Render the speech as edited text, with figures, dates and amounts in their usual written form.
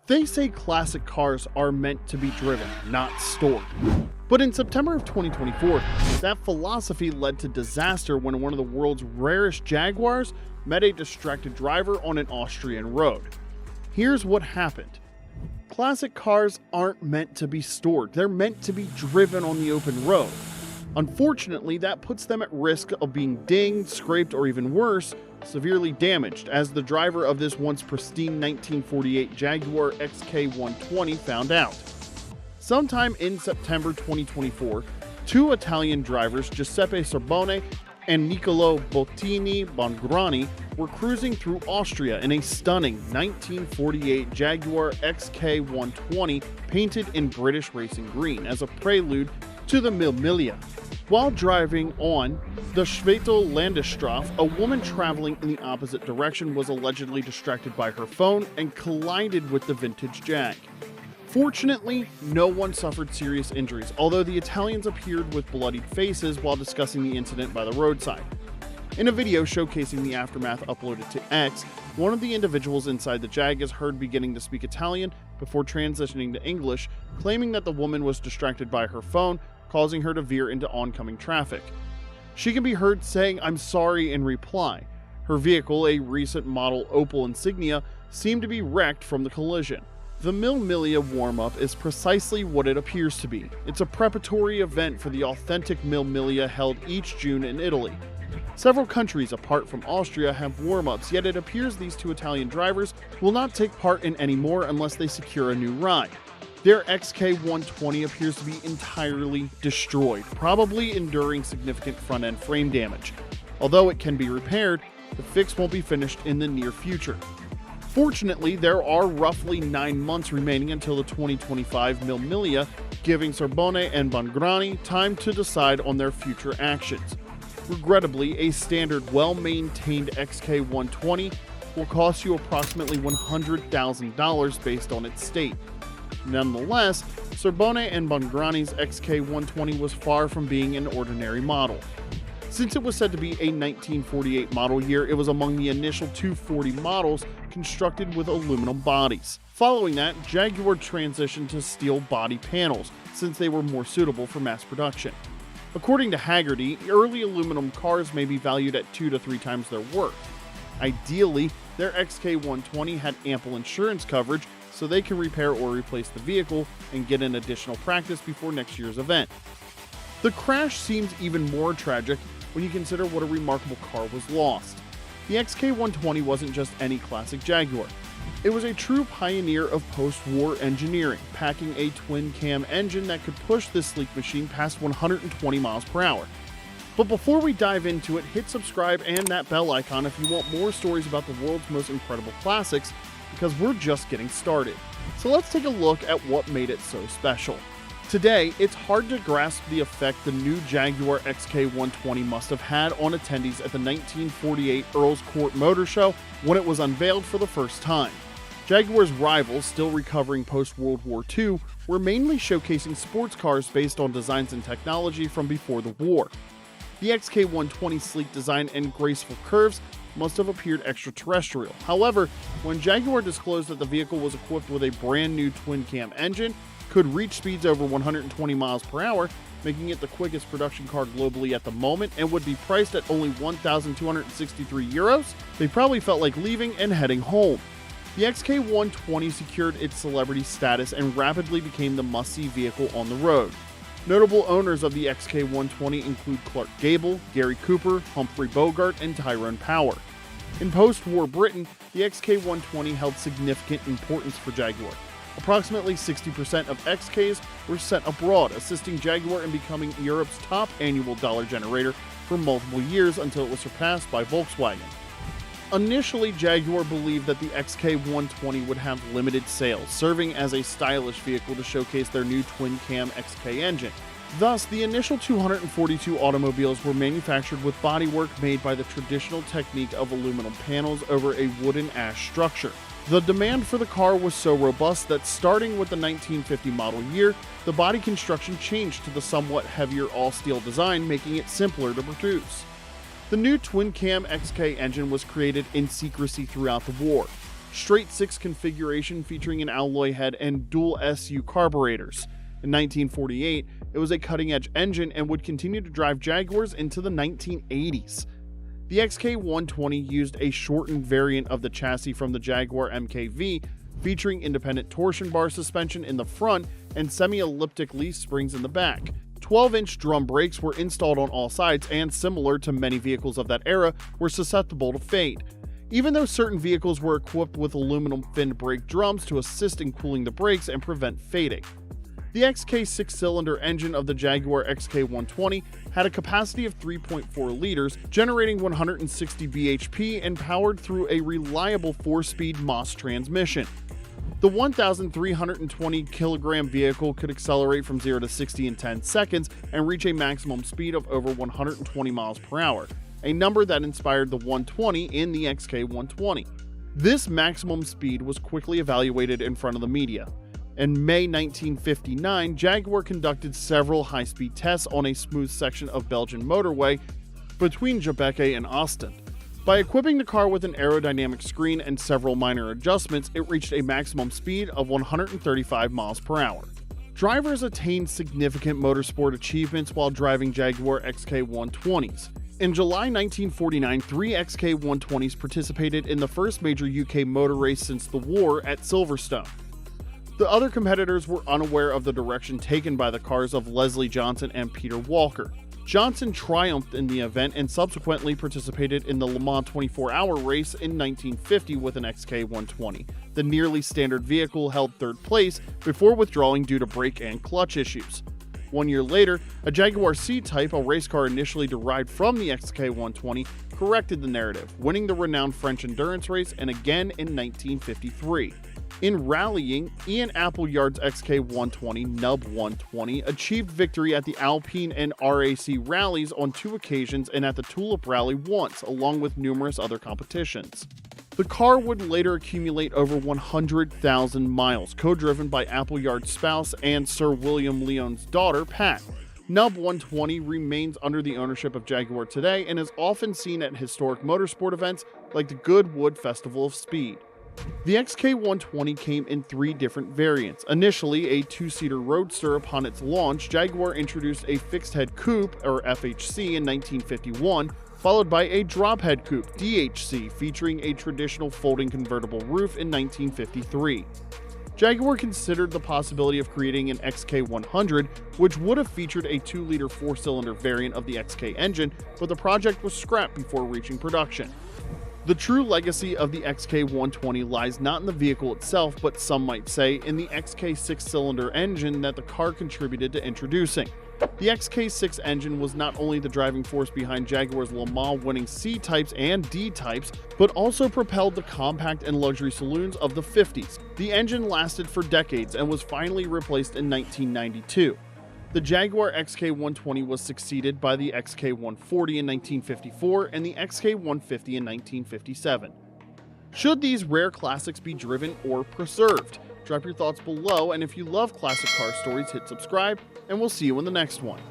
They say classic cars are meant to be driven, not stored. But in September of 2024, that philosophy led to disaster when one of the world's rarest Jaguars met a distracted driver on an Austrian road. Here's what happened. Classic cars aren't meant to be stored, they're meant to be driven on the open road. Unfortunately, that puts them at risk of being dinged, scraped, or even worse, severely damaged, as the driver of this once pristine 1948 Jaguar XK120 found out. Sometime in September 2024, two Italian drivers, Giuseppe Cerbone and Nicolo Bongrani, were cruising through Austria in a stunning 1948 Jaguar XK120 painted in British racing green as a prelude to the Mille Miglia. While driving on the Schwaitl Landesstraße, a woman traveling in the opposite direction was allegedly distracted by her phone and collided with the vintage Jag. Fortunately, no one suffered serious injuries, although the Italians appeared with bloodied faces while discussing the incident by the roadside. In a video showcasing the aftermath uploaded to X, one of the individuals inside the Jag is heard beginning to speak Italian before transitioning to English, claiming that the woman was distracted by her phone, causing her to veer into oncoming traffic. She can be heard saying "I'm sorry" in reply. Her vehicle, a recent model Opel Insignia, seemed to be wrecked from the collision. The Mille Miglia warm-up is precisely what it appears to be. It's a preparatory event for the authentic Mille Miglia held each June in Italy. Several countries apart from Austria have warm-ups, yet it appears these two Italian drivers will not take part in any more unless they secure a new ride. Their XK120 appears to be entirely destroyed, probably enduring significant front-end frame damage. Although it can be repaired, the fix won't be finished in the near future. Fortunately, there are roughly 9 months remaining until the 2025 Mille Miglia, giving Cerbone and Bongrani time to decide on their future actions. Regrettably, a standard, well-maintained XK120 will cost you approximately $100,000 based on its state. Nonetheless, Cerbone and Bongrani's XK120 was far from being an ordinary model. Since it was said to be a 1948 model year, it was among the initial 240 models constructed with aluminum bodies. Following that, Jaguar transitioned to steel body panels, since they were more suitable for mass production. According to Haggerty, early aluminum cars may be valued at 2 to 3 times their worth. Ideally, their XK120 had ample insurance coverage, so they can repair or replace the vehicle and get an additional practice before next year's event. The crash seems even more tragic when you consider what a remarkable car was lost. The XK120 wasn't just any classic Jaguar. It was a true pioneer of post-war engineering, packing a twin-cam engine that could push this sleek machine past 120 miles per hour. But before we dive into it, hit subscribe and that bell icon if you want more stories about the world's most incredible classics, because we're just getting started. So let's take a look at what made it so special. Today, it's hard to grasp the effect the new Jaguar XK120 must have had on attendees at the 1948 Earl's Court Motor Show when it was unveiled for the first time. Jaguar's rivals, still recovering post-World War II, were mainly showcasing sports cars based on designs and technology from before the war. The XK120's sleek design and graceful curves must have appeared extraterrestrial. However, when Jaguar disclosed that the vehicle was equipped with a brand new twin-cam engine, could reach speeds over 120 miles per hour, making it the quickest production car globally at the moment, and would be priced at only 1,263 euros, they probably felt like leaving and heading home. The XK120 secured its celebrity status and rapidly became the must-see vehicle on the road. Notable owners of the XK120 include Clark Gable, Gary Cooper, Humphrey Bogart, and Tyrone Power. In post-war Britain, the XK120 held significant importance for Jaguar. Approximately 60% of XKs were sent abroad, assisting Jaguar in becoming Europe's top annual dollar generator for multiple years until it was surpassed by Volkswagen. Initially, Jaguar believed that the XK120 would have limited sales, serving as a stylish vehicle to showcase their new twin-cam XK engine. Thus, the initial 242 automobiles were manufactured with bodywork made by the traditional technique of aluminum panels over a wooden ash structure. The demand for the car was so robust that starting with the 1950 model year, the body construction changed to the somewhat heavier all-steel design, making it simpler to produce. The new twin-cam XK engine was created in secrecy throughout the war. straight 6 configuration featuring an alloy head and dual SU carburetors. In 1948, it was a cutting-edge engine and would continue to drive Jaguars into the 1980s. The XK120 used a shortened variant of the chassis from the Jaguar MKV, featuring independent torsion bar suspension in the front and semi-elliptic leaf springs in the back. 12-inch drum brakes were installed on all sides and, similar to many vehicles of that era, were susceptible to fade. Even though certain vehicles were equipped with aluminum finned brake drums to assist in cooling the brakes and prevent fading. The XK 6-cylinder engine of the Jaguar XK120 had a capacity of 3.4 liters, generating 160 bhp and powered through a reliable 4-speed Moss transmission. The 1,320 kilogram vehicle could accelerate from 0 to 60 in 10 seconds and reach a maximum speed of over 120 miles per hour, a number that inspired the 120 in the XK120. This maximum speed was quickly evaluated in front of the media. In May 1959, Jaguar conducted several high-speed tests on a smooth section of Belgian motorway between Giuseppe and Ostend. By equipping the car with an aerodynamic screen and several minor adjustments, it reached a maximum speed of 135 miles per hour. Drivers attained significant motorsport achievements while driving Jaguar XK120s. In July 1949, 3 XK120s participated in the first major UK motor race since the war at Silverstone. The other competitors were unaware of the direction taken by the cars of Leslie Johnson and Peter Walker. Johnson triumphed in the event and subsequently participated in the Le Mans 24-hour race in 1950 with an XK120. The nearly standard vehicle held third place before withdrawing due to brake and clutch issues. 1 year later, a Jaguar C-Type, a race car initially derived from the XK120, corrected the narrative, winning the renowned French endurance race and again in 1953. In rallying, Ian Appleyard's XK120 Nub 120 achieved victory at the Alpine and RAC rallies on 2 occasions and at the Tulip Rally once, along with numerous other competitions. The car would later accumulate over 100,000 miles, co-driven by Appleyard's spouse and Sir William Leon's daughter, Pat. Nub 120 remains under the ownership of Jaguar today and is often seen at historic motorsport events like the Goodwood Festival of Speed. The XK120 came in 3 different variants. Initially a 2-seater roadster, upon its launch, Jaguar introduced a fixed-head coupe, or FHC, in 1951, followed by a drop-head coupe, DHC, featuring a traditional folding convertible roof in 1953. Jaguar considered the possibility of creating an XK100, which would have featured a 2-liter 4-cylinder variant of the XK engine, but the project was scrapped before reaching production. The true legacy of the XK120 lies not in the vehicle itself, but some might say in the XK 6-cylinder engine that the car contributed to introducing. The XK6 engine was not only the driving force behind Jaguar's Le Mans winning C-types and D-types, but also propelled the compact and luxury saloons of the 50s. The engine lasted for decades and was finally replaced in 1992. The Jaguar XK120 was succeeded by the XK140 in 1954 and the XK150 in 1957. Should these rare classics be driven or preserved? Drop your thoughts below, and if you love classic car stories, hit subscribe, and we'll see you in the next one.